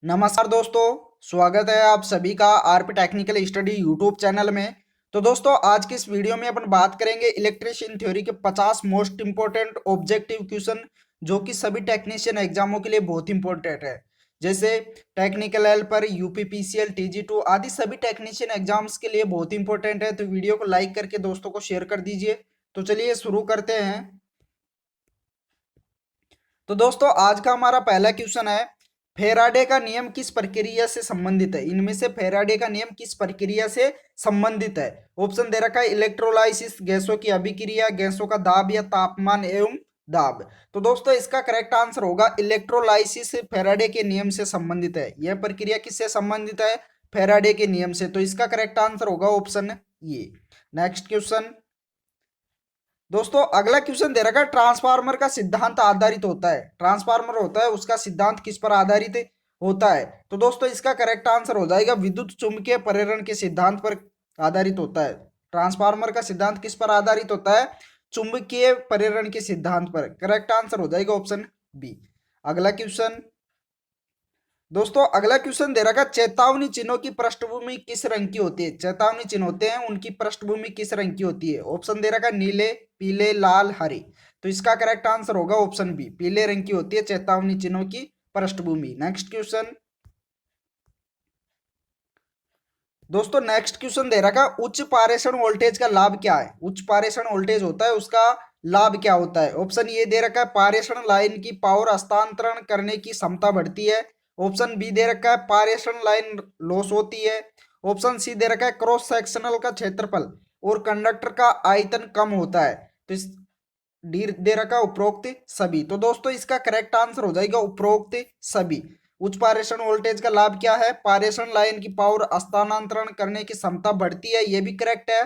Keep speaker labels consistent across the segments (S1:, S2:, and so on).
S1: नमस्कार दोस्तों, स्वागत है आप सभी का RP technical study YouTube channel में। तो दोस्तों, आज की इस वीडियो में अपन बात करेंगे इलेक्ट्रिशियन थ्योरी के 50 मोस्ट इंपोर्टेंट ऑब्जेक्टिव क्वेश्चन जो कि सभी टेक्नीशियन एग्जामों के लिए बहुत इंपॉर्टेंट है। जैसे टेक्निकल हेल्पर, यूपीपीसीएल, टीजी2 आदि सभी टेक्नीशियन एग्जाम्स के लिए बहुत इंपॉर्टेंट है। तो वीडियो को लाइक करके दोस्तों को शेयर कर दीजिए। तो चलिए शुरू करते हैं। तो दोस्तों, आज का हमारा पहला क्वेश्चन है, फेराडे का नियम किस प्रक्रिया से संबंधित है? इनमें से फेराडे का नियम किस प्रक्रिया से संबंधित है? ऑप्शन दे रखा है इलेक्ट्रोलाइसिस, गैसों की अभिक्रिया, गैसों का दाब या तापमान एवं दाब। तो दोस्तों, इसका करेक्ट आंसर होगा इलेक्ट्रोलाइसिस फेराडे के नियम से संबंधित है। यह प्रक्रिया किससे संबंधित है? फेराडे के नियम से। तो इसका करेक्ट आंसर होगा ऑप्शन ये। नेक्स्ट क्वेश्चन दोस्तों, अगला क्वेश्चन दे रखा है, ट्रांसफार्मर का सिद्धांत आधारित होता है। ट्रांसफार्मर होता है, उसका सिद्धांत किस पर आधारित होता है? तो दोस्तों, इसका करेक्ट आंसर हो जाएगा विद्युत चुंबकीय प्रेरण के सिद्धांत पर आधारित होता है। ट्रांसफार्मर का सिद्धांत किस पर आधारित होता है? चुंबकीय प्रेरण के सिद्धांत पर। करेक्ट आंसर हो जाएगा ऑप्शन बी। अगला क्वेश्चन दोस्तों, अगला क्वेश्चन दे रखा है, चेतावनी चिन्हों की पृष्ठभूमि किस रंग की होती है? चेतावनी चिन्ह होते हैं, उनकी पृष्ठभूमि किस रंग की होती है? ऑप्शन दे रखा है नीले, पीले, लाल, हरे। तो इसका करेक्ट आंसर होगा ऑप्शन बी, पीले रंग की होती है चेतावनी चिन्हों की पृष्ठभूमि। नेक्स्ट क्वेश्चन दोस्तों, नेक्स्ट क्वेश्चन दे रखा है, उच्च पारेषण वोल्टेज का लाभ क्या है? उच्च पारेषण वोल्टेज होता है, उसका लाभ क्या होता है? ऑप्शन ये दे रखा है पारेषण लाइन की पावर हस्तांतरण करने की क्षमता बढ़ती है। ऑप्शन बी दे रखा है पारेषण लाइन लॉस होती है। ऑप्शन सी दे रखा है क्रॉस सेक्शनल का क्षेत्रफल और कंडक्टर का आयतन कम होता है। तो इस डी दे रखा है उपरोक्त सभी। तो दोस्तों, इसका करेक्ट आंसर हो जाएगा उपरोक्त सभी। उच्च पारेषण वोल्टेज का लाभ क्या है? पारेषण लाइन की पावर हस्तांतरण करने की क्षमता बढ़ती है, ये भी करेक्ट है।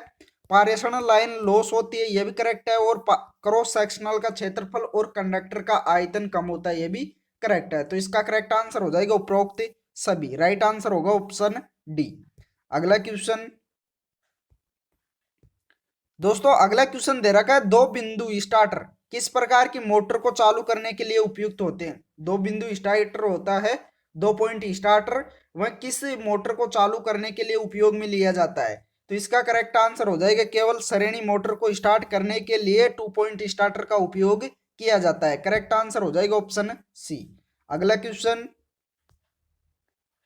S1: पारेषण लाइन लॉस होती है, ये भी करेक्ट है। और क्रॉस सेक्शनल का क्षेत्रफल और कंडक्टर का आयतन कम होता है, ये भी करेक्ट है। तो इसका करेक्ट आंसर हो जाएगा उपरोक्त सभी। राइट आंसर होगा ऑप्शन डी। अगला क्वेश्चन दोस्तों, अगला क्वेश्चन दे रखा है, दो बिंदु स्टार्टर किस प्रकार की मोटर को चालू करने के लिए उपयुक्त होते हैं? दो बिंदु स्टार्टर होता है, 2 पॉइंट स्टार्टर, वह किस मोटर को चालू करने के लिए उपयोग में लिया जाता है? तो इसका करेक्ट आंसर हो जाएगा केवल श्रेणी मोटर को स्टार्ट करने के लिए 2 पॉइंट स्टार्टर का उपयोग किया जाता है। करेक्ट आंसर हो जाएगा ऑप्शन सी। अगला क्वेश्चन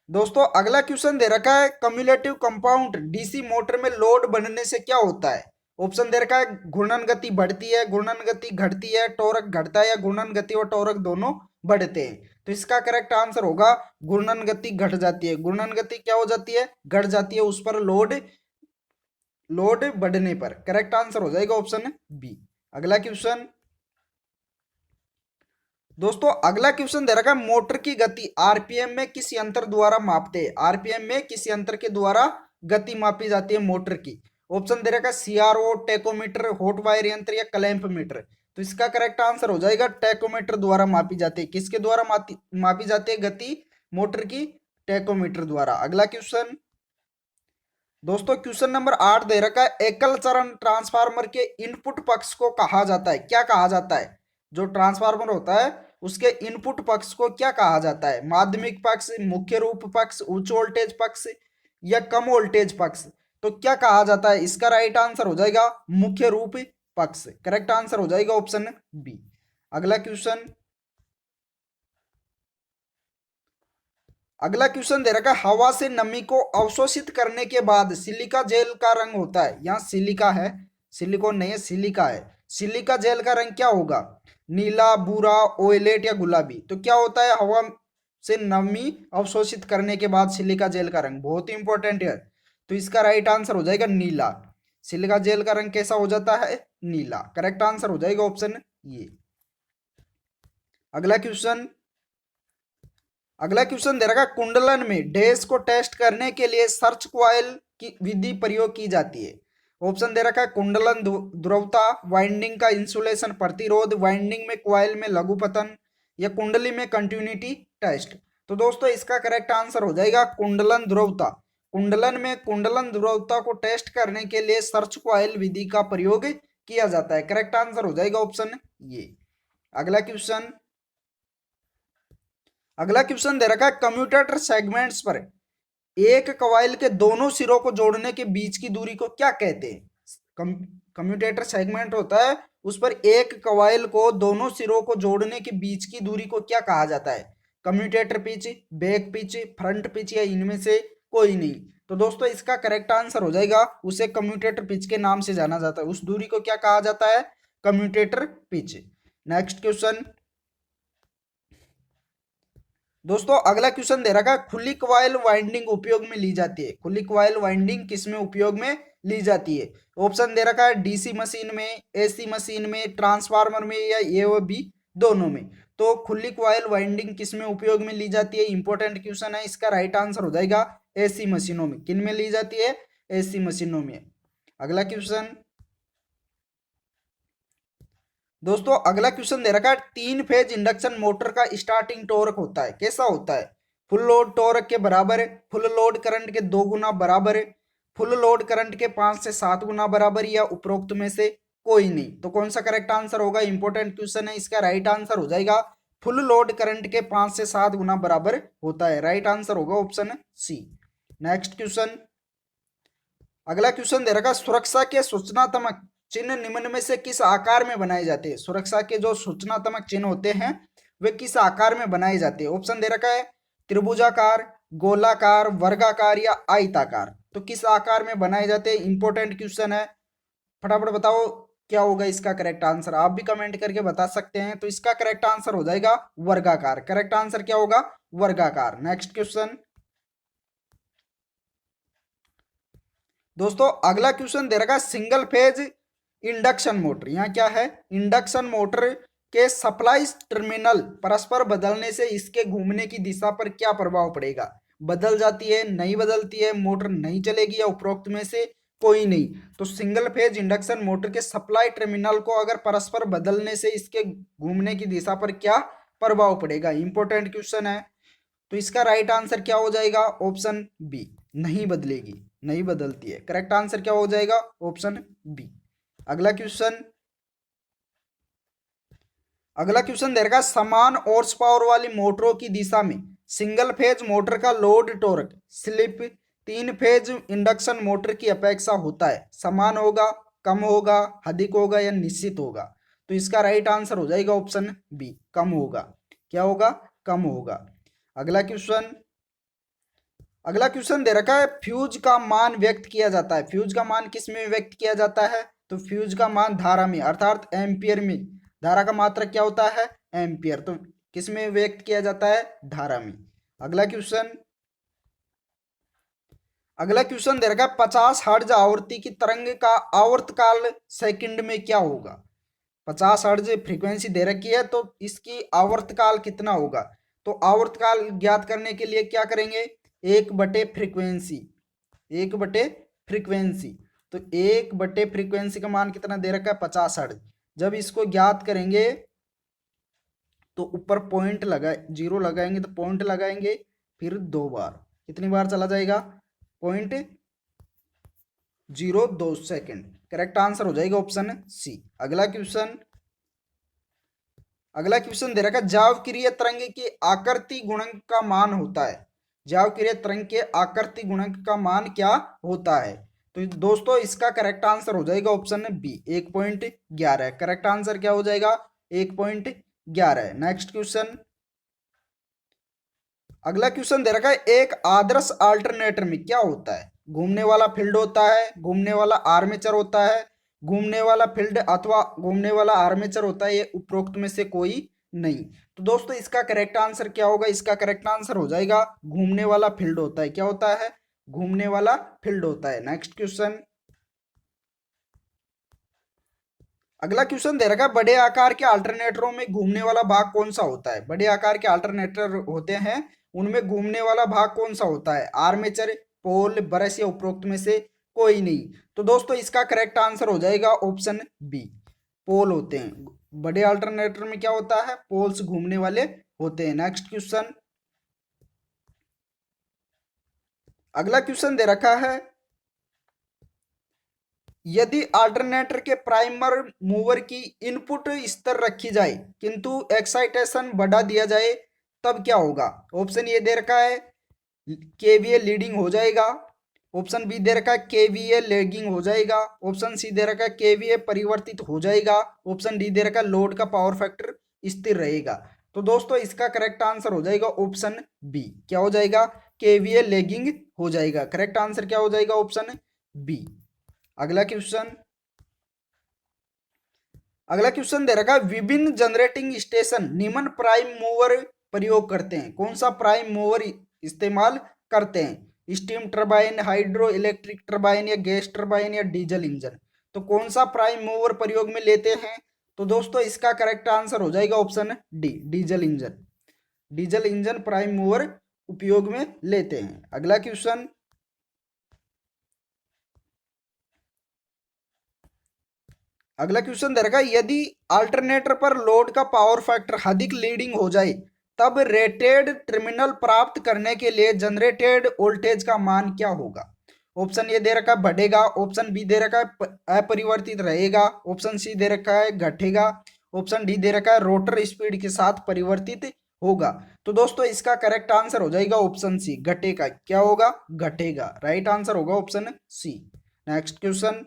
S1: दोस्तों, अगला क्वेश्चन दे रखा है, कम्युलेटिव कंपाउंड डीसी मोटर में लोड बनने से क्या होता है? ऑप्शन दे रखा है घूर्णन गति बढ़ती है, घूर्णन गति घटती है, टॉर्क घटता है, या घूर्णन गति और टॉर्क दोनों बढ़ते हैं। तो इसका करेक्ट आंसर होगा घूर्णन गति घट जाती है। घूर्णन गति क्या हो जाती है? घट जाती है, उस पर लोड लोड बढ़ने पर। करेक्ट आंसर हो जाएगा ऑप्शन बी। अगला क्वेश्चन दोस्तों, अगला क्वेश्चन दे रखा है, मोटर की गति आरपीएम में किस यंत्र द्वारा मापते हैं? आरपीएम में किस यंत्र के द्वारा गति मापी जाती है मोटर की? ऑप्शन दे रखा है सीआरओ, टेकोमीटर, हॉट वायर यंत्र या क्लैंप मीटर। तो इसका करेक्ट आंसर हो जाएगा टेकोमीटर द्वारा मापी जाती है। किसके द्वारा मापी जाती है गति मोटर की? टेकोमीटर द्वारा। अगला क्वेश्चन दोस्तों, क्वेश्चन नंबर 8 दे रखा है, एकल चरण ट्रांसफार्मर के इनपुट पक्ष को कहा जाता है? क्या कहा जाता है? जो ट्रांसफार्मर होता है उसके इनपुट पक्ष को क्या कहा जाता है? माध्यमिक पक्ष, मुख्य रूप पक्ष, उच्च वोल्टेज पक्ष या कम वोल्टेज पक्ष। तो क्या कहा जाता है? इसका राइट आंसर हो जाएगा मुख्य रूप पक्ष। करेक्ट आंसर हो जाएगा ऑप्शन बी। अगला क्वेश्चन अगला क्वेश्चन दे रखा है, हवा से नमी को अवशोषित करने के बाद सिलिका जेल का रंग होता है। यहाँ सिलिका है, सिलिकॉन नहीं है, सिलिका है। सिलिका जेल का रंग क्या होगा? नीला, भूरा, ओयलेट या गुलाबी। तो क्या होता है हवा से नमी अवशोषित करने के बाद सिलिका जेल का रंग? बहुत ही इंपॉर्टेंट है। तो इसका राइट आंसर हो जाएगा नीला। सिलिका जेल का रंग कैसा हो जाता है? नीला। करेक्ट आंसर हो जाएगा ऑप्शन ये। अगला क्वेश्चन अगला क्वेश्चन दे रखा है, कुंडलन में डैश को टेस्ट करने के लिए सर्च क्वाइल की विधि प्रयोग की जाती है। ऑप्शन दे रखा है कुंडलन ध्रुवता, वाइंडिंग का इंसुलेशन प्रतिरोध, वाइंडिंग में क्वाइल में लघुपतन या कुंडली में कंटिन्यूटी टेस्ट। तो दोस्तों, इसका करेक्ट आंसर हो जाएगा कुंडलन ध्रुवता। कुंडलन में कुंडलन ध्रुवता को टेस्ट करने के लिए सर्च क्वाइल विधि का प्रयोग किया जाता है। करेक्ट आंसर हो जाएगा ऑप्शन ये। अगला क्वेश्चन अगला क्वेश्चन दे रखा है कम्यूटेटर सेगमेंट्स पर एक कॉइल के दोनों सिरों को जोड़ने के बीच की दूरी को क्या कहते हैं? कम्यूटेटर सेगमेंट होता है, उस पर एक कॉइल को दोनों सिरों को जोड़ने के बीच की दूरी को क्या कहा जाता है? Commutator pitch, back pitch, front pitch या इनमें से कोई नहीं। तो दोस्तों इसका करेक्ट आंसर हो जाएगा, उसे कम्यूटेटर पिच के नाम से जाना जाता है। उस दूरी को क्या कहा जाता है? Commutator pitch. नेक्स्ट क्वेश्चन दोस्तों, अगला क्वेश्चन दे रखा है खुली कॉइल वाइंडिंग उपयोग में ली जाती है। खुली कॉइल वाइंडिंग किस में उपयोग में ली जाती है? ऑप्शन दे रखा है डीसी मशीन में, एसी मशीन में, ट्रांसफार्मर में या ए व बी दोनों में। तो खुली कॉइल वाइंडिंग किस में उपयोग में ली जाती है? इंपॉर्टेंट क्वेश्चन है, इसका राइट आंसर हो जाएगा एसी मशीनों में। किन में ली जाती है? एसी मशीनों में। अगला क्वेश्चन दोस्तों, अगला क्वेश्चन दे रखा है 3 फेज इंडक्शन मोटर का स्टार्टिंग टॉर्क होता है, कैसा होता है? फुल लोड टॉर्क के बराबर है, फुल लोड करंट के 2 गुना बराबर है, फुल लोड करंट के 5 से 7 गुना बराबर या उपरोक्त में से कोई नहीं। तो कौन सा करेक्ट आंसर होगा? इंपॉर्टेंट क्वेश्चन है, इसका राइट आंसर हो जाएगा फुल लोड करंट के 5 से 7 गुना बराबर होता है। राइट आंसर होगा ऑप्शन सी। नेक्स्ट क्वेश्चन, अगला क्वेश्चन दे रखा सुरक्षा के सूचनात्मक चिन्ह निम्न में से किस आकार में बनाए जाते हैं? सुरक्षा के जो सूचनात्मक चिन्ह होते हैं वे किस आकार में बनाए जाते हैं? ऑप्शन दे रखा है त्रिभुजाकार, गोलाकार, वर्गाकार या आयताकार। तो किस आकार में बनाए जाते हैं? इंपॉर्टेंट क्वेश्चन है, फटाफट बताओ क्या होगा इसका करेक्ट आंसर। आप भी कमेंट करके बता सकते हैं। तो इसका करेक्ट आंसर हो जाएगा वर्गाकार। करेक्ट आंसर क्या होगा? वर्गाकार। नेक्स्ट क्वेश्चन दोस्तों, अगला क्वेश्चन दे रखा सिंगल फेज इंडक्शन मोटर। यहाँ क्या है? इंडक्शन मोटर के सप्लाई टर्मिनल परस्पर बदलने से इसके घूमने की दिशा पर क्या प्रभाव पड़ेगा? बदल जाती है, नहीं बदलती है, मोटर नहीं चलेगी या उपरोक्त में से कोई नहीं। तो सिंगल फेज इंडक्शन मोटर के सप्लाई टर्मिनल को अगर परस्पर बदलने से इसके घूमने की दिशा पर क्या प्रभाव पड़ेगा? इंपॉर्टेंट क्वेश्चन है। तो इसका राइट आंसर क्या हो जाएगा? ऑप्शन बी, नहीं बदलेगी, नहीं बदलती है। करेक्ट आंसर क्या हो जाएगा? Option B. अगला क्वेश्चन, अगला क्वेश्चन दे रखा समान हॉर्स पावर वाली मोटरों की दिशा में सिंगल फेज मोटर का load torque slip 3 phase induction motor की अपेक्षा होता है, समान होगा, कम होगा, अधिक होगा या निश्चित होगा? तो इसका राइट आंसर हो जाएगा ऑप्शन बी, कम होगा। क्या होगा? कम होगा। अगला क्वेश्चन, अगला क्वेश्चन दे रखा है फ्यूज का मान व्यक्त किया जाता है। फ्यूज का मान किस में व्यक्त किया जाता है? तो फ्यूज का मान धारा में अर्थात एम्पियर में। धारा का मात्रक क्या होता है? एम्पियर। तो किस में व्यक्त किया जाता है? धारा में। अगला क्वेश्चन, अगला क्वेश्चन दे रखा है 50 हर्ट्ज आवृत्ति की तरंग का आवर्तकाल सेकंड में क्या होगा? 50 हर्ट्ज फ्रीक्वेंसी दे रखी है, तो इसकी आवर्तकाल कितना होगा? तो आवर्तकाल ज्ञात करने के लिए क्या करेंगे? 1/फ्रीक्वेंसी, 1/फ्रीक्वेंसी। तो 1/फ्रीक्वेंसी का मान कितना दे रखा है? 50 हर्ट्ज। जब इसको ज्ञात करेंगे तो ऊपर पॉइंट लगा, जीरो लगाएंगे तो पॉइंट लगाएंगे, फिर 2 बार, कितनी बार चला जाएगा? 0.02 सेकेंड। करेक्ट आंसर हो जाएगा ऑप्शन सी। अगला क्वेश्चन, अगला क्वेश्चन दे रखा जावक्रिय तरंग के आकृति गुणक का मान होता है। जावक्रिय तरंग के आकृति गुणक का मान क्या होता है? तो दोस्तों इसका करेक्ट आंसर हो जाएगा ऑप्शन बी, 1.11। करेक्ट आंसर क्या हो जाएगा? 1.11। नेक्स्ट क्वेश्चन, अगला क्वेश्चन दे रखा है एक आदर्श अल्टरनेटर में क्या होता है? घूमने वाला फील्ड होता है, घूमने वाला आर्मेचर होता है, घूमने वाला फील्ड अथवा घूमने वाला आर्मेचर होता है, ये उपरोक्त में से कोई नहीं। तो दोस्तों इसका करेक्ट आंसर क्या होगा? इसका करेक्ट आंसर हो जाएगा घूमने वाला फील्ड होता है। क्या होता है? घूमने वाला फील्ड होता है। नेक्स्ट क्वेश्चन, अगला क्वेश्चन दे रखा है बड़े आकार के अल्टरनेटरों में घूमने वाला भाग कौन सा होता है? बड़े आकार के अल्टरनेटर होते हैं, उनमें घूमने वाला भाग कौन सा होता है? आर्मेचर, पोल, ब्रश या उपरोक्त में से कोई नहीं। तो दोस्तों इसका करेक्ट आंसर हो जाएगा ऑप्शन बी, पोल होते हैं। बड़े अल्टरनेटर में क्या होता है? पोल्स घूमने वाले होते हैं। नेक्स्ट क्वेश्चन, अगला क्वेश्चन दे रखा है यदि अल्टरनेटर के प्राइमर मूवर की इनपुट स्तर रखी जाए किंतु एक्साइटेशन बढ़ा दिया जाए तब क्या होगा? ऑप्शन ए दे रखा है केवीए लीडिंग हो जाएगा, ऑप्शन बी दे रखा है केवीए लैगिंग हो जाएगा, ऑप्शन सी दे रखा है केवीए परिवर्तित हो जाएगा, ऑप्शन डी दे रखा है लोड का पावर फैक्टर स्थिर रहेगा। तो दोस्तों इसका करेक्ट आंसर हो जाएगा ऑप्शन बी। क्या हो जाएगा? केवीए लैगिंग हो जाएगा। करेक्ट आंसर क्या हो जाएगा? Option B. अगला क्वेश्चन, अगला क्वेश्चन दे रखा है विभिन्न जनरेटिंग स्टेशन निम्न प्राइम मूवर प्रयोग करते हैं। कौन सा प्राइम मूवर इस्तेमाल करते हैं? Steam turbine, hydro electric turbine, या गैस टरबाइन, या डीजल इंजन। तो कौन सा प्राइम मूवर प्रयोग में लेते हैं? तो दोस्तों इसका करेक्ट आंसर हो जाएगा option D, diesel engine. Diesel engine prime mover उपयोग में लेते हैं। अगला क्वेश्चन, अगला क्वेश्चन दे रखा है यदि अल्टरनेटर पर लोड का पावर फैक्टर अधिक लीडिंग हो जाए तब रेटेड टर्मिनल प्राप्त करने के लिए जनरेटेड वोल्टेज का मान क्या होगा? ऑप्शन ए दे रखा है बढ़ेगा, ऑप्शन बी दे रखा है अपरिवर्तित रहेगा, ऑप्शन सी दे रखा है घटेगा, ऑप्शन डी दे रखा है रोटर स्पीड के साथ परिवर्तित होगा। तो दोस्तों इसका करेक्ट आंसर हो जाएगा ऑप्शन सी, घटेगा। क्या होगा? घटेगा। राइट आंसर होगा ऑप्शन सी। नेक्स्ट क्वेश्चन,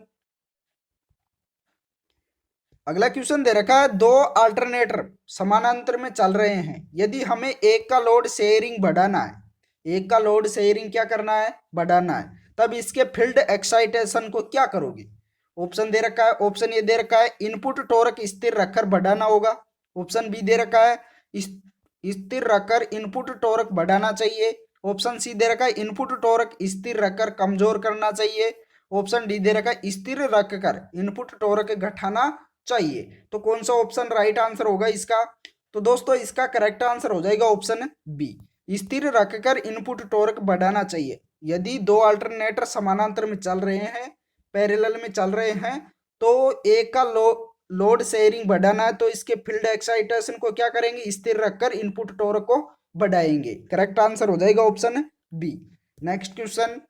S1: अगला क्वेश्चन दे रखा है दो अल्टरनेटर समानांतर में चल रहे हैं। यदि हमें एक का लोड शेयरिंग बढ़ाना है, एक का लोड शेयरिंग क्या करना है? बढ़ाना है, तब इसके फील्ड एक्साइटेशन को क्या करोगे? ऑप्शन दे रखा है, ऑप्शन ए दे रखा है इनपुट टॉर्क स्थिर रखकर बढ़ाना होगा, ऑप्शन बी दे रखा है स्थिर रखकर इनपुट टॉर्क बढ़ाना चाहिए, ऑप्शन सी दे रखा है इनपुट टॉर्क स्थिर रखकर कमजोर करना चाहिए, ऑप्शन डी दे रखा है स्थिर रखकर इनपुट टॉर्क घटाना चाहिए। तो कौन सा ऑप्शन राइट आंसर होगा इसका? तो दोस्तों इसका करेक्ट आंसर हो जाएगा ऑप्शन बी, स्थिर रखकर इनपुट टॉर्क बढ़ाना चाहिए। यदि दो अल्टरनेटर समानांतर में चल रहे हैं, पैरेलल में चल रहे हैं, तो एक का लोड शेयरिंग बढ़ाना है तो इसके फील्ड एक्साइटेशन को क्या करेंगे? स्थिर रखकर इनपुट टॉर्क को बढ़ाएंगे। करेक्ट आंसर हो जाएगा ऑप्शन बी। नेक्स्ट क्वेश्चन,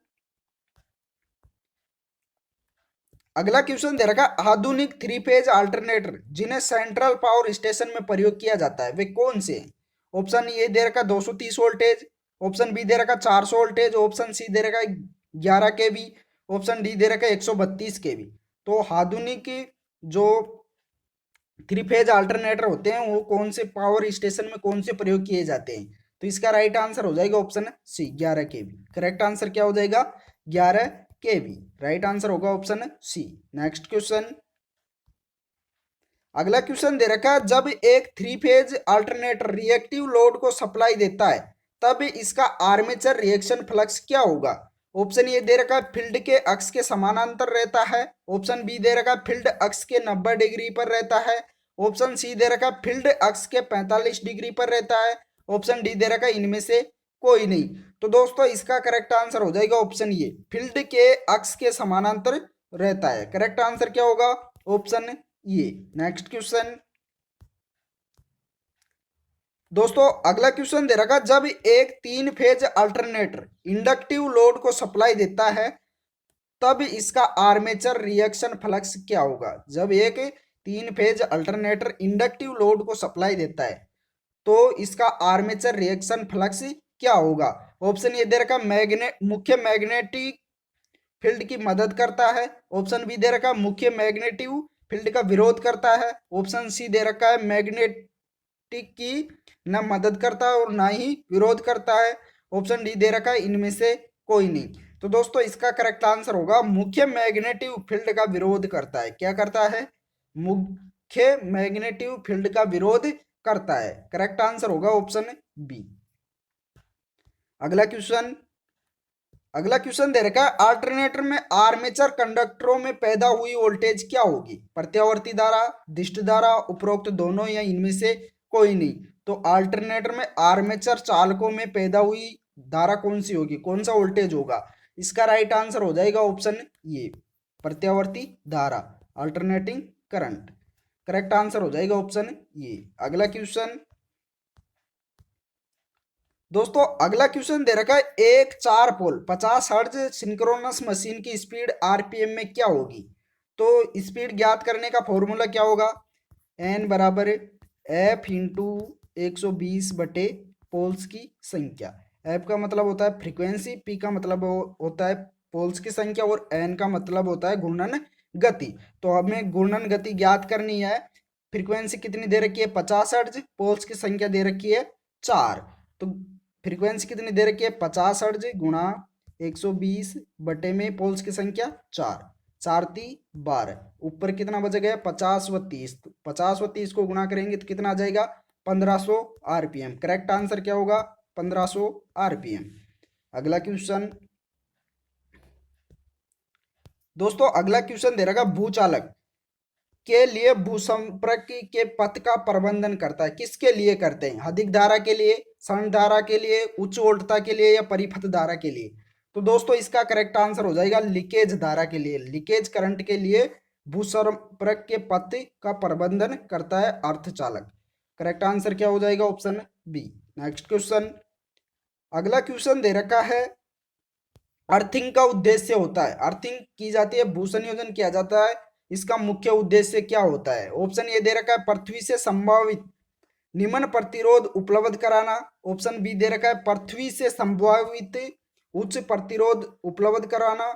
S1: अगला क्वेश्चन दे रखा आधुनिक थ्री फेज अल्टरनेटर जिन्हें सेंट्रल पावर स्टेशन में प्रयोग किया जाता है वे कौन से हैं? ऑप्शन ए दे रखा 230 वोल्टेज, ऑप्शन बी दे रखा 400 वोल्टेज, ऑप्शन सी दे रखा 11 केवी, ऑप्शन डी दे रखा 132 केवी। तो आधुनिक जो थ्री फेज अल्टरनेटर होते हैं वो कौन से पावर स्टेशन में कौन से प्रयोग किए जाते हैं? तो इसका राइट आंसर हो जाएगा ऑप्शन सी, 11 केवी। करेक्ट आंसर क्या हो जाएगा? 11 केवी। राइट आंसर होगा ऑप्शन सी। नेक्स्ट क्वेश्चन, अगला क्वेश्चन दे रखा है जब एक three phase alternator reactive load को सप्लाई देता है तब इसका आर्मेचर रिएक्शन फ्लक्स क्या होगा? ऑप्शन ए दे रखा है फील्ड के अक्ष के समानांतर रहता है, ऑप्शन बी दे रखा है फील्ड अक्ष के 90 डिग्री पर रहता है, ऑप्शन सी दे रखा है फील्ड अक्ष के 45 डिग्री पर रहता है, ऑप्शन डी दे रखा है इनमें से कोई नहीं। तो दोस्तों इसका करेक्ट आंसर हो जाएगा ऑप्शन ए, फील्ड के अक्ष के समानांतर रहता है। करेक्ट आंसर क्या होगा? ऑप्शन ये। नेक्स्ट क्वेश्चन, दोस्तों अगला क्वेश्चन दे रखा जब एक तीन फेज अल्टरनेटर इंडक्टिव लोड को सप्लाई देता है तब इसका आर्मेचर रिएक्शन फ्लक्स क्या होगा? जब एक तीन फेज अल्टरनेटर इंडक्टिव लोड को सप्लाई देता है तो इसका आर्मेचर रिएक्शन फ्लक्स क्या होगा? ऑप्शन ए दे रखा मुख्य मैग्नेटिक फील्ड की मदद करता है, ऑप्शन बी दे रखा है मुख्य मैग्नेटिक फील्ड का विरोध करता है, ऑप्शन सी दे रखा है मैग्नेटिक की न मदद करता है और ना ही विरोध करता है, ऑप्शन डी दे रखा है इनमें से कोई नहीं। तो दोस्तों इसका करेक्ट आंसर होगा मुख्य मैग्नेटिक फील्ड का विरोध करता है। क्या करता है? मुख्य मैग्नेटिक फील्ड का विरोध करता है। करेक्ट आंसर होगा ऑप्शन बी। अगला क्वेश्चन, अगला क्वेश्चन दे रखा है अल्टरनेटर में आर्मेचर कंडक्टरों में पैदा हुई वोल्टेज क्या होगी? प्रत्यावर्ती धारा, दिष्ट धारा, उपरोक्त दोनों, या इनमें से कोई नहीं। तो अल्टरनेटर में आर्मेचर चालकों में पैदा हुई धारा कौन सी होगी? कौन सा वोल्टेज होगा? इसका राइट आंसर हो जाएगा ऑप्शन ये, प्रत्यावर्ती धारा, अल्टरनेटिंग करंट। करेक्ट आंसर हो जाएगा ऑप्शन ये। अगला क्वेश्चन, दोस्तों अगला क्वेश्चन दे रखा है एक 4 पोल 50 हर्ट्ज सिंक्रोनस मशीन की स्पीड आरपीएम में क्या होगी? तो स्पीड ज्ञात करने का फॉर्मूला क्या होगा? एन बराबर एफ इंटू 120 बटे पोल्स की संख्या। एफ का मतलब होता है फ्रीक्वेंसी, पी का मतलब होता है पोल्स की संख्या और एन का मतलब होता है घूर्णन गति। तो हमें घूर्णन गति ज्ञात करनी है। फ्रीक्वेंसी कितनी दे रखी है 50 हर्ट्ज, पोल्स की संख्या दे रखी है 4। तो फ्रीक्वेंसी कितनी दे रखी है 50 हर्ट्ज गुणा 120 बटे में पोल्स की संख्या 4, 4×3 = 12। ऊपर कितना बच गया 50 व 30, 50 व 30 को गुणा करेंगे तो कितना आ जाएगा 1500 आरपीएम। करेक्ट आंसर क्या होगा 1500 आरपीएम। अगला क्वेश्चन दोस्तों, अगला क्वेश्चन दे रखा भूचालक के लिए भूसंपर्क के पथ का प्रबंधन करता है। किसके लिए करते हैं? अधिक धारा के लिए, क्षण धारा के लिए, उच्च वोल्टता के लिए या परिपथ धारा के लिए? तो दोस्तों इसका करेक्ट आंसर हो जाएगा लीकेज धारा के लिए, लीकेज करंट के लिए भूसंपर्क के पथ का प्रबंधन करता है अर्धचालक। करेक्ट आंसर क्या हो जाएगा ऑप्शन बी। नेक्स्ट क्वेश्चन, अगला क्वेश्चन दे रखा है अर्थिंग का उद्देश्य होता है, अर्थिंग की जाती है, भू संयोजन किया जाता है, इसका मुख्य उद्देश्य क्या होता है? ऑप्शन ए दे रखा है पृथ्वी से संभावित निम्न प्रतिरोध उपलब्ध कराना। ऑप्शन बी दे रखा है पृथ्वी से संभावित उच्च प्रतिरोध उपलब्ध कराना।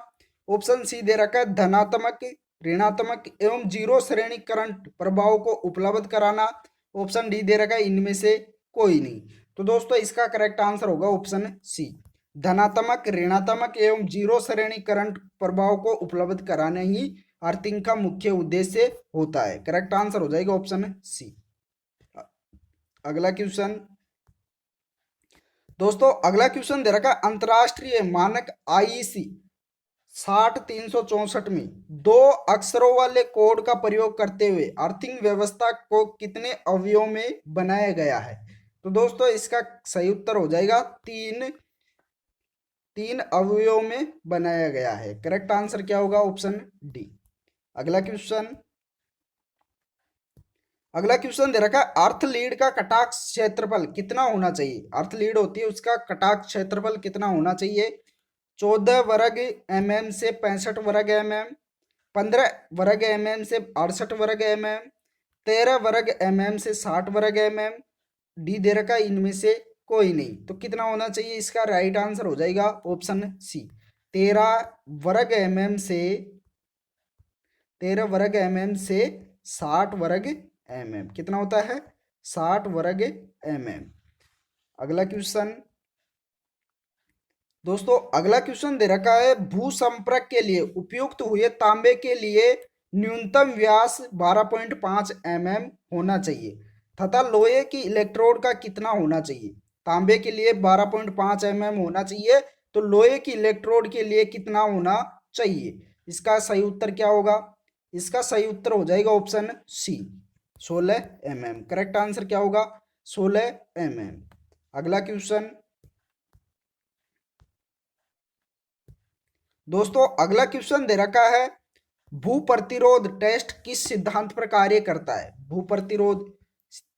S1: ऑप्शन सी दे रखा है धनात्मक, ऋणात्मक एवं जीरो श्रेणी करंट प्रभाव को उपलब्ध कराना। ऑप्शन डी दे रखा है इनमें से कोई नहीं। तो दोस्तों इसका करेक्ट आंसर होगा ऑप्शन सी, धनात्मक, ऋणात्मक एवं जीरो श्रेणी करंट प्रभाव को उपलब्ध कराना ही अर्थिंग का मुख्य उद्देश्य होता है। करेक्ट आंसर हो जाएगा ऑप्शन सी। अगला क्वेश्चन दोस्तों, अगला क्वेश्चन दे रखा अंतरराष्ट्रीय मानक आईईसी 60364 में 2 अक्षरों वाले कोड का प्रयोग करते हुए अर्थिंग व्यवस्था को कितने अवयवों में बनाया गया है? तो दोस्तों इसका सही उत्तर हो जाएगा 3 अवयवों में बनाया गया है। करेक्ट आंसर क्या होगा ऑप्शन डी। अगला क्वेश्चन, अगला क्वेश्चन दे रखा है अर्थ लीड का कटाक्ष क्षेत्रफल कितना होना चाहिए? अर्थ लीड होती है उसका कटाक्ष क्षेत्रफल कितना होना चाहिए? 14 वर्ग mm से 65 वर्ग mm, 15 वर्ग mm से 68 वर्ग mm, 13 वर्ग mm से 60 वर्ग mm। डी दे रखा है इनमें से कोई नहीं। तो कितना होना चाहिए? इसका राइट आंसर हो जाएगा ऑप्शन सी, 13 वर्ग mm से 60 वर्ग mm। कितना होता है 60 वर्ग mm। अगला क्वेश्चन दोस्तों, अगला क्वेश्चन दे रखा है भू संपर्क के लिए उपयुक्त हुए तांबे के लिए न्यूनतम व्यास 12.5 mm होना चाहिए तथा लोहे की इलेक्ट्रोड का कितना होना चाहिए? तांबे के लिए 12.5 mm होना चाहिए, तो लोहे की इलेक्ट्रोड के लिए कितना होना चाहिए? इसका सही उत्तर क्या होगा? इसका सही उत्तर हो जाएगा option C, 16 mm। Correct answer क्या होगा 16 mm। अगला क्वेश्चन दोस्तों, अगला क्वेश्चन दे रखा है भू प्रतिरोध टेस्ट किस सिद्धांत पर कार्य करता है? भू प्रतिरोध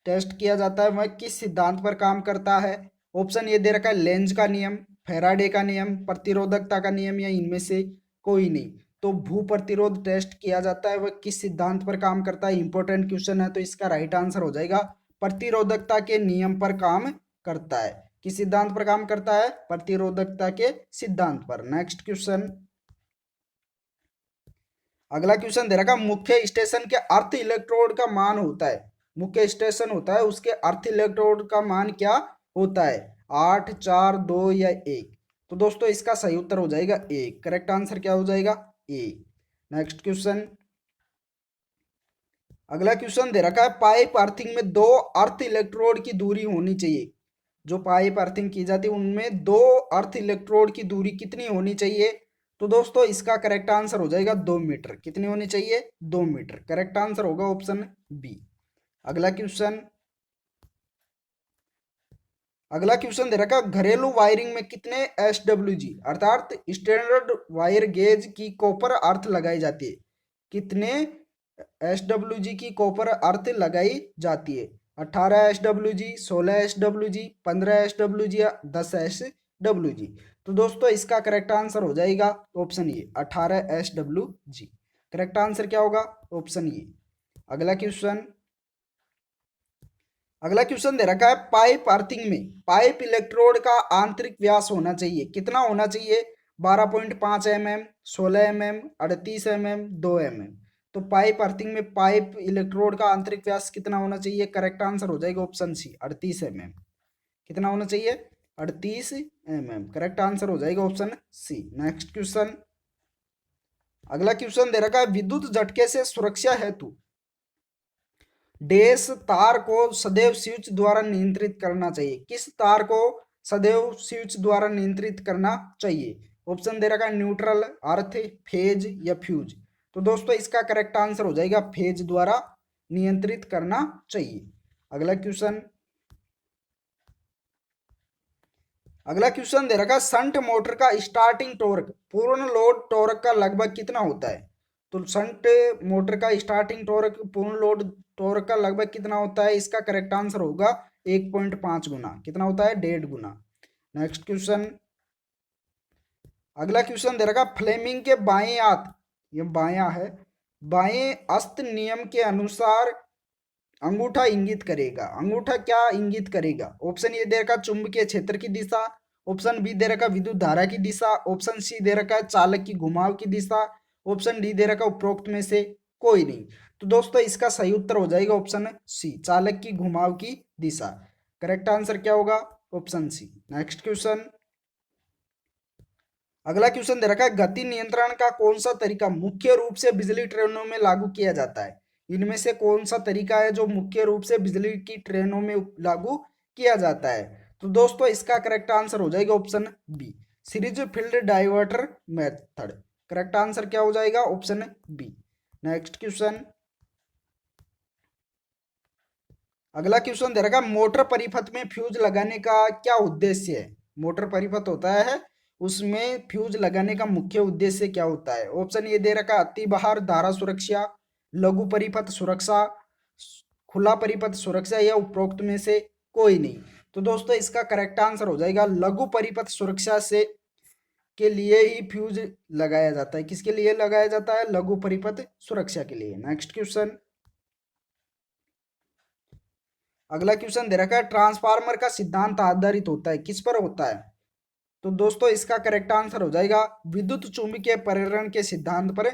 S1: टेस्ट किया जाता है वह किस सिद्धांत पर काम करता है? ऑप्शन ये दे रखा है लेंज का नियम, फैराडे का नियम, प्रतिरोधकता का नियम या इनमें से कोई नहीं। तो भू प्रतिरोध टेस्ट किया जाता है वह किस सिद्धांत पर काम करता है? इंपॉर्टेंट क्वेश्चन है, तो इसका राइट आंसर हो जाएगा प्रतिरोधकता के नियम पर काम करता है। किस सिद्धांत पर काम करता है? प्रतिरोधकता के सिद्धांत पर। नेक्स्ट क्वेश्चन, अगला क्वेश्चन दे रखा मुख्य स्टेशन के अर्थ इलेक्ट्रोड का मान होता है, मुख्य स्टेशन होता है उसके अर्थ इलेक्ट्रोड का मान क्या होता है? 8, 4, 2 या 1? तो दोस्तों इसका सही उत्तर हो जाएगा 1। करेक्ट आंसर क्या हो जाएगा ए। नेक्स्ट क्वेश्चन, अगला क्वेश्चन दे रखा है पाइप अर्थिंग में 2 अर्थ इलेक्ट्रोड की दूरी होनी चाहिए। जो पाइप अर्थिंग की जाती है उनमें 2 अर्थ इलेक्ट्रोड की दूरी कितनी होनी चाहिए? तो दोस्तों इसका करेक्ट आंसर हो जाएगा 2 मीटर। कितनी होनी चाहिए? 2 मीटर। करेक्ट आंसर होगा ऑप्शन बी। अगला क्वेश्चन, अगला क्वेश्चन दे रखा है घरेलू वायरिंग में कितने SWG अर्थात स्टैंडर्ड वायर गेज की कॉपर अर्थ लगाई जाती है? कितने SWG की कॉपर अर्थ लगाई जाती है? 18 SWG, 16 SWG, 15 SWG या 10 SWG? तो दोस्तों इसका करेक्ट आंसर हो जाएगा option A, 18 SWG। Correct answer क्या होगा? Option A. अगला क्वेश्चन, अगला क्वेश्चन दे रखा है पाइप अर्थिंग में पाइप इलेक्ट्रोड का आंतरिक व्यास होना चाहिए, कितना होना चाहिए? 12.5 mm, 16 mm, 38 mm, 2 mm। तो पाइप अर्थिंग में पाइप इलेक्ट्रोड का आंतरिक व्यास कितना होना चाहिए? करेक्ट आंसर हो जाएगा ऑप्शन सी 38 mm। कितना होना चाहिए? 38 mm। करेक्ट आंसर हो जाएगा ऑप्शन सी। नेक्स्ट क्वेश्चन, अगला क्वेश्चन दे रखा है विद्युत झटके से सुरक्षा हेतु डैश तार को सदैव स्विच द्वारा नियंत्रित करना चाहिए, किस तार को सदैव स्विच द्वारा नियंत्रित करना चाहिए? ऑप्शन दे रखा है न्यूट्रल, अर्थ, फेज या फ्यूज। तो दोस्तों इसका करेक्ट आंसर हो जाएगा फेज द्वारा नियंत्रित करना चाहिए। अगला क्वेश्चन, अगला क्वेश्चन दे रखा है शंट मोटर का स्टार्टिंग टॉर्क पूर्ण लोड टॉर्क का लगभग कितना होता है? तो शंट मोटर का स्टार्टिंग टॉर्क पूर्ण लोड टॉर्क का लगभग कितना होता है? इसका करेक्ट आंसर होगा 1.5 गुना। कितना होता है? 1.5 गुना। नेक्स्ट क्वेश्चन, अगला क्वेश्चन दे रखा फ्लेमिंग के बाएं हाथ, ये बायां है, बाएं हस्त नियम के अनुसार अंगूठा इंगित करेगा, अंगूठा क्या इंगित करेगा? ऑप्शन ए दे रखा चुंबकीय क्षेत्र की दिशा, ऑप्शन बी दे रखा विद्युत धारा की दिशा, ऑप्शन सी दे रखा चालक की घुमाव की दिशा, ऑप्शन डी दे रखा उपरोक्त में से कोई नहीं। तो दोस्तों इसका सही उत्तर हो जाएगा ऑप्शन सी चालक की घुमाव की दिशा। करेक्ट आंसर क्या होगा? Option C. नेक्स्ट क्वेश्चन, अगला क्वेश्चन दे रखा है गति नियंत्रण का कौन सा तरीका मुख्य रूप से बिजली ट्रेनों में लागू किया जाता है? इनमें से कौन सा तरीका है जो मुख्य रूप से बिजली की ट्रेनों में लागू किया जाता है? तो दोस्तों इसका करेक्ट आंसर हो जाएगा option B series field diverter method. Correct answer क्या हो जाएगा? Option B. नेक्स्ट क्वेश्चन, अगला क्वेश्चन दे रखा मोटर परिपथ में फ्यूज लगाने का क्या उद्देश्य है? मोटर परिपथ होता है उसमें फ्यूज लगाने का मुख्य उद्देश्य क्या होता है? ऑप्शन ये दे रखा अति बाहर धारा सुरक्षा, लघु परिपथ सुरक्षा, खुला परिपथ सुरक्षा या उपरोक्त में से कोई नहीं। तो दोस्तों इसका करेक्ट आंसर हो जाएगा लघु परिपथ सुरक्षा से के लिए ही फ्यूज लगाया जाता है। किसके लिए लगाया जाता है? लघु परिपथ सुरक्षा के लिए। नेक्स्ट क्वेश्चन, अगला क्वेश्चन दे रखा है ट्रांसफार्मर का सिद्धांत आधारित होता है किस पर होता है? तो दोस्तों इसका करेक्ट आंसर हो जाएगा विद्युत चुंबकीय प्रेरण के सिद्धांत पर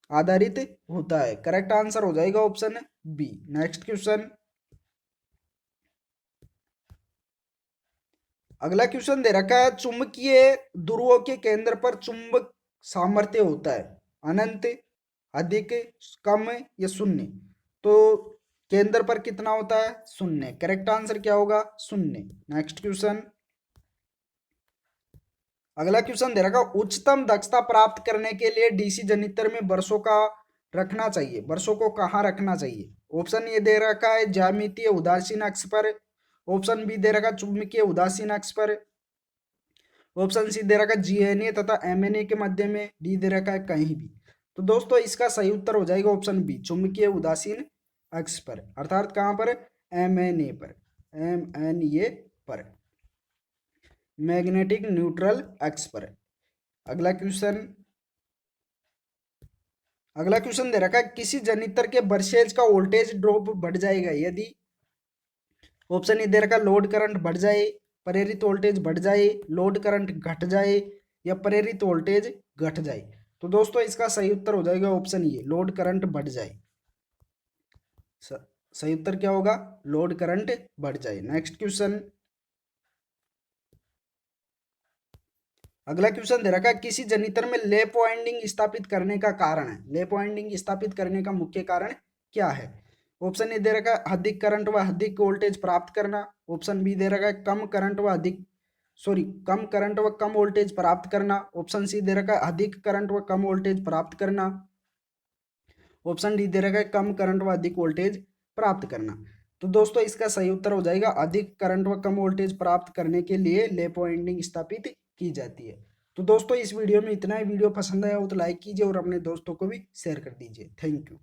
S1: आधारित होता है। करेक्ट आंसर हो जाएगा ऑप्शन बी। नेक्स्ट क्वेश्चन, अगला क्वेश्चन दे रखा है चुंबकीय ध्रुवों के केंद्र पर चुंबक सामर्थ्य होता है अनंत, अधिक, कम या शून्य? तो केंद्र पर कितना होता है? शून्य। करेक्ट आंसर क्या होगा? शून्य। नेक्स्ट क्वेश्चन, अगला क्वेश्चन दे रखा उच्चतम दक्षता प्राप्त करने के लिए डीसी जनरेटर में वर्षों का रखना चाहिए, वर्षों को कहाँ रखना चाहिए? ऑप्शन ये दे रखा है ज्यामितीय उदासीन अक्ष पर, ऑप्शन बी दे रखा चुंबकीय उदासीन अक्ष पर, ऑप्शन सी दे रखा जीएनए तथा एमएनए के मध्य में, डी दे रखा है कहीं भी। तो दोस्तों इसका सही उत्तर हो जाएगा ऑप्शन बी चुंबकीय उदासीन अक्ष पर, अर्थात कहाँ पर? एमएनए पर, एमएनए पर, मैग्नेटिक न्यूट्रल एक्स पर। अगला क्वेश्चन, अगला क्वेश्चन दे रखा है किसी जनरेटर के वर्सेज का वोल्टेज ड्रॉप बढ़ जाएगा यदि, ऑप्शन ए दे रखा लोड करंट बढ़ जाए, प्रेरित वोल्टेज बढ़ जाए, लोड करंट घट जाए या प्रेरित वोल्टेज घट जाए। तो दोस्तों इसका सही उत्तर हो जाएगा ऑप्शन ए लोड करंट बढ़ जाए। सही उत्तर क्या होगा? लोड करंट बढ़ जाए। नेक्स्ट क्वेश्चन, अगला क्वेश्चन दे रखा है किसी जनरेटर में लैप वाइंडिंग स्थापित करने का कारण है, लैप वाइंडिंग स्थापित करने का मुख्य कारण क्या है? ऑप्शन ए दे रखा है अधिक करंट व अधिक वोल्टेज प्राप्त करना, ऑप्शन बी दे रखा है कम करंट व कम करंट व कम वोल्टेज प्राप्त करना, ऑप्शन सी दे रखा है अधिक करंट व कम वोल्टेज प्राप्त करना, ऑप्शन डी दे रखा है कम करंट व अधिक वोल्टेज प्राप्त करना। तो दोस्तों इसका सही उत्तर हो जाएगा अधिक करंट व कम वोल्टेज प्राप्त करने के लिए लैप वाइंडिंग स्थापित की जाती है। तो दोस्तों इस वीडियो में इतना ही। वीडियो पसंद आया हो तो लाइक कीजिए और अपने दोस्तों को भी शेयर कर दीजिए। Thank you.